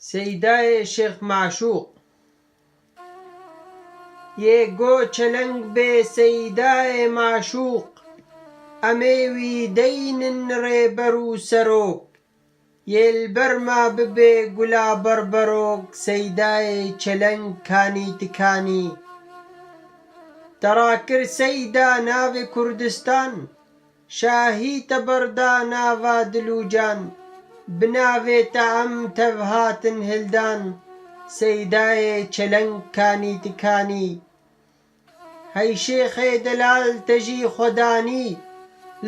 سەیدایە شێخ معشووق یێگۆ چەلەنگ بێ سەیدایە معشووق ئەمێوی دەینن ڕێبەر و سەرۆک یێلبەرما ببێ گولا بەربەرۆک سەیدایە چەلەنگ کانی تکانی دەڕاکرد سەیدا ناوی کوردستان شاهیتە بەردا ناوا دلوجان بناوێتە ئەم تەڤ هاتن هێلدان سەیدایە چەلەنگ کانی تکانی هەی شێخێ دەلال تەژی خۆدانی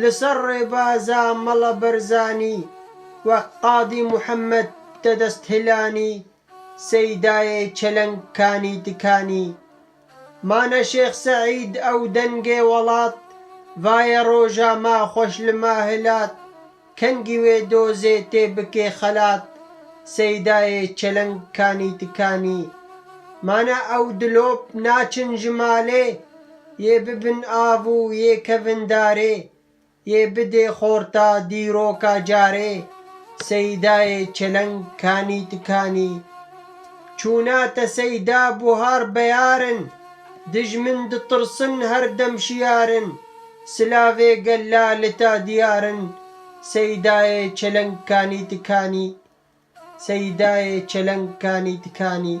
لەسەر ڕێبازا مەڵە بەرزانی وەک قادی موحەممەد دەدەست هێلانی سەیدایە چەلەنگ کانی تکانی مانە شێخ سەعید ئەو دەنگێ وڵات ڤایە ڕۆژە ما خۆش لما هەلات کەنگی وێ دۆزێ تێ بکێ خەلات سەیدایە چەلەنگ کانی تکانی مانە ئەو دلۆپ ناچن ژمالێ یێ ببن ئاڤ و یێ کەڤن دارێ یێ بدێ خۆرتا دیرۆکە جارێ سەیدایە چەلەنگ کانی تکانی چووناتە سەیدا بوهار بەیارن دژمن دترسن هەردەم شیارن سلاوێ گەلالتە دیارن سەیدایە چەلەنگ کانی تکانی سەیدایە چەلەنگ کانی تکانی